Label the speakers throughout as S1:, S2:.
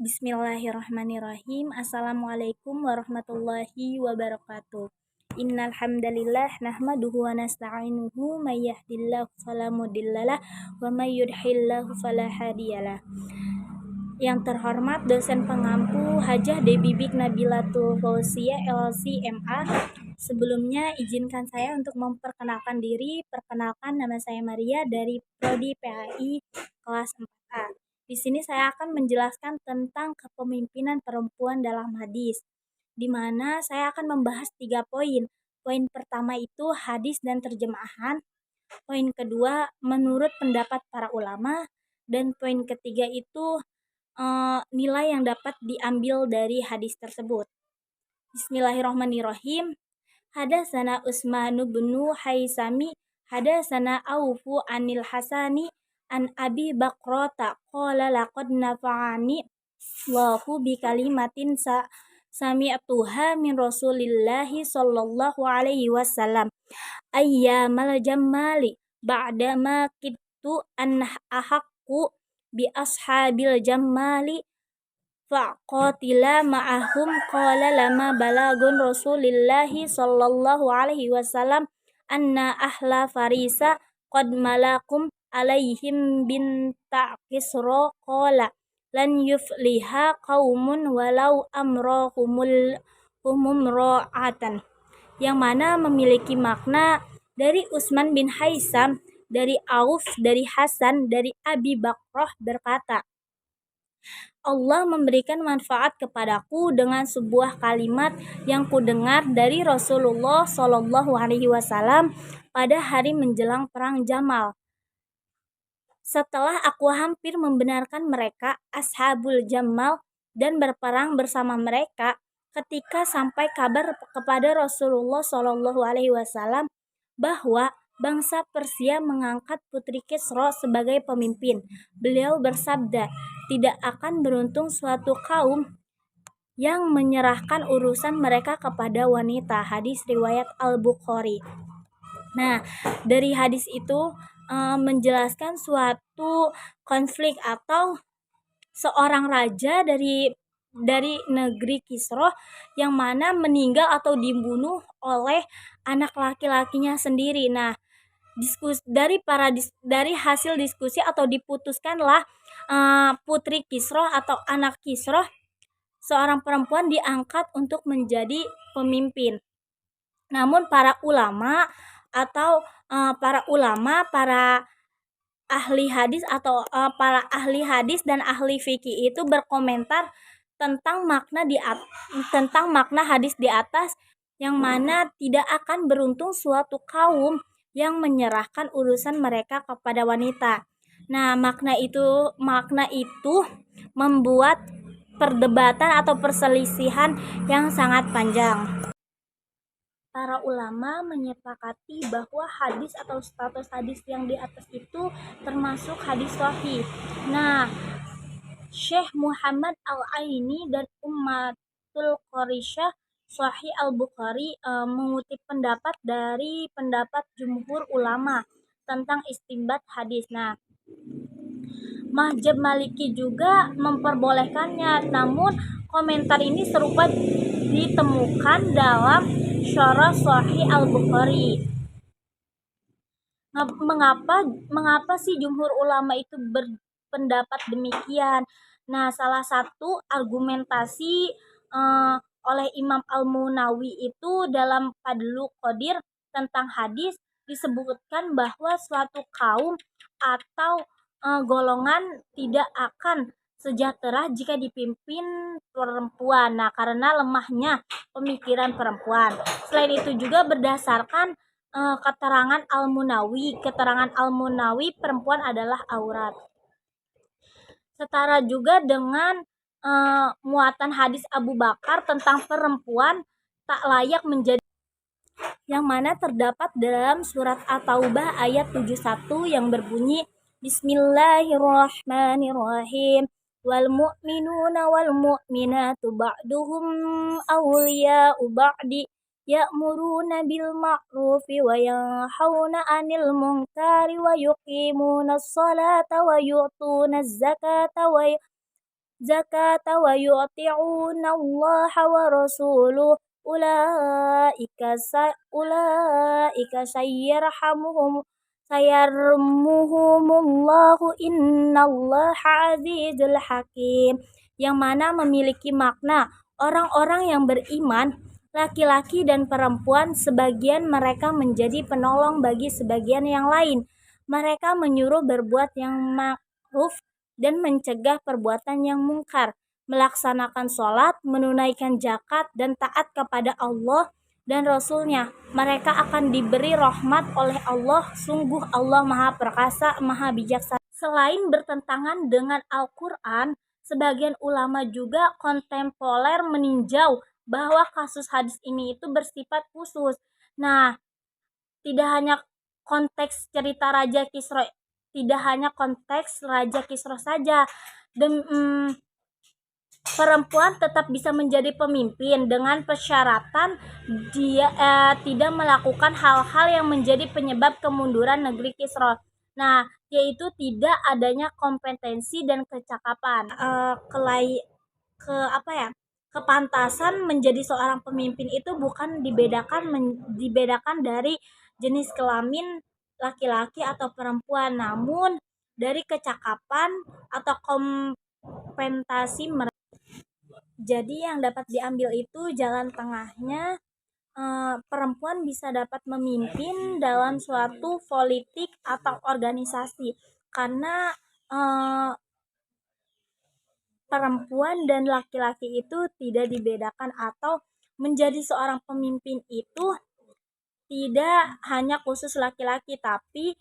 S1: Bismillahirrahmanirrahim. Assalamualaikum warahmatullahi wabarakatuh. Innal hamdalillah nahmaduhu wa nasta'inuhu may yahdihillahu fala mudhillalah wa may yudhlilhu fala hadiyalah. Yang terhormat dosen pengampu Hajah Debibik Nabilatul Fauziyah LC MA. Sebelumnya izinkan saya untuk memperkenalkan diri. Perkenalkan, nama saya Maria dari Prodi PAI kelas 4A. Di sini saya akan menjelaskan tentang kepemimpinan perempuan dalam hadis, di mana saya akan membahas 3 poin. Poin pertama itu hadis dan terjemahan. Poin kedua menurut pendapat para ulama, dan poin ketiga itu nilai yang dapat diambil dari hadis tersebut. Bismillahirrahmanirrahim. Hadatsana Utsman bin Haisami hadatsana Aufu anil Hasani an Abi Bakrata qala laqad nafa'ani Allahu bi kalimatin sami'tuha min Rasulillahi sallallahu alaihi wasallam ayyamal jammali ba'da ma kittu an ahaqqu bi ashabil jammali faqatila ma'ahum qala lama balagun Rasulillahi sallallahu alaihi wasallam anna ahla farisa qad malakum alaihim bin ta'kisra qala lan yufliha qaumun walau amrohumul ra'atan, yang mana memiliki makna dari Utsman bin Haisam, dari Auf, dari Hasan, dari Abi Bakrah berkata, Allah memberikan manfaat kepadaku dengan sebuah kalimat yang kudengar dari Rasulullah Shallallahu Alaihi Wasallam pada hari menjelang perang Jamal. Setelah aku hampir membenarkan mereka, Ashabul Jamal, dan berperang bersama mereka, ketika sampai kabar kepada Rasulullah Shallallahu Alaihi Wasallam bahwa bangsa Persia mengangkat Putri Kisra sebagai pemimpin, beliau bersabda, tidak akan beruntung suatu kaum yang menyerahkan urusan mereka kepada wanita. Hadis riwayat Al-Bukhari. Nah, dari hadis itu menjelaskan suatu konflik atau seorang raja dari negeri Kisra yang mana meninggal atau dibunuh oleh anak laki-lakinya sendiri. Nah, dari hasil diskusi atau diputuskanlah Putri Kisra atau anak Kisra, seorang perempuan, diangkat untuk menjadi pemimpin. Namun para ulama, para ahli hadis atau para ahli hadis dan ahli fikih itu berkomentar tentang makna hadis di atas, yang mana tidak akan beruntung suatu kaum yang menyerahkan urusan mereka kepada wanita. Nah, makna itu membuat perdebatan atau perselisihan yang sangat panjang. Para ulama menyepakati bahwa hadis atau status hadis yang di atas itu termasuk hadis sahih. Nah, Syekh Muhammad Al-Aini dan Ummatul Qarisyah Sahih Al-Bukhari mengutip pendapat dari pendapat jumhur ulama tentang istinbat hadis. Nah, Mazhab Maliki juga memperbolehkannya, namun komentar ini serupa ditemukan dalam Syarah Sahih Al-Bukhari. Mengapa sih jumhur ulama itu berpendapat demikian? Nah, salah satu argumentasi oleh Imam Al-Munawi itu dalam Fadlul Qadir tentang hadis disebutkan bahwa suatu kaum atau golongan tidak akan sejahtera jika dipimpin perempuan. Nah, karena lemahnya pemikiran perempuan. Selain itu juga berdasarkan keterangan Al-Munawi, perempuan adalah aurat. Setara juga dengan muatan hadis Abu Bakar tentang perempuan tak layak menjadi, yang mana terdapat dalam surat At-Taubah ayat 71 yang berbunyi Bismillahirrahmanirrahim. Wal mu'minuna wal mu'minatu ba'duhum awliya'u ba'di ya'muruna bil ma'rufi wa yanhauna 'anil munkari wa yuqimunas salata wa yu'tunaz zakata wa zakata wa yu'ti'una Allah wa rasuluh ulaika sayarmuhumullahu innallaha azizul hakim, yang mana memiliki makna orang-orang yang beriman, laki-laki dan perempuan, sebagian mereka menjadi penolong bagi sebagian yang lain. Mereka menyuruh berbuat yang ma'ruf dan mencegah perbuatan yang mungkar, melaksanakan sholat, menunaikan zakat, dan taat kepada Allah dan Rasul-Nya. Mereka akan diberi rahmat oleh Allah. Sungguh Allah Maha Perkasa, Maha Bijaksana. Selain bertentangan dengan Al-Quran, sebagian ulama juga kontemporer meninjau bahwa kasus hadis ini itu bersifat khusus. Nah, tidak hanya konteks cerita Raja Kisra, tidak hanya konteks Raja Kisra saja. Perempuan tetap bisa menjadi pemimpin dengan persyaratan dia tidak melakukan hal-hal yang menjadi penyebab kemunduran negeri Kisra. Nah, yaitu tidak adanya kompetensi dan kecakapan. Kepantasan menjadi seorang pemimpin itu bukan dibedakan dari jenis kelamin laki-laki atau perempuan, namun dari kecakapan atau kompetisi mereka. Jadi yang dapat diambil itu jalan tengahnya, perempuan bisa dapat memimpin dalam suatu politik atau organisasi, karena perempuan dan laki-laki itu tidak dibedakan, atau menjadi seorang pemimpin itu tidak hanya khusus laki-laki, tapi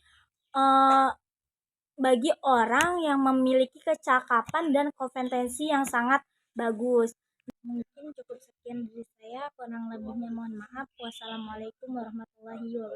S1: bagi orang yang memiliki kecakapan dan kompetensi yang sangat bagus. Mungkin cukup sekian dari saya, kurang lebihnya mohon maaf. Wassalamualaikum warahmatullahi wabarakatuh.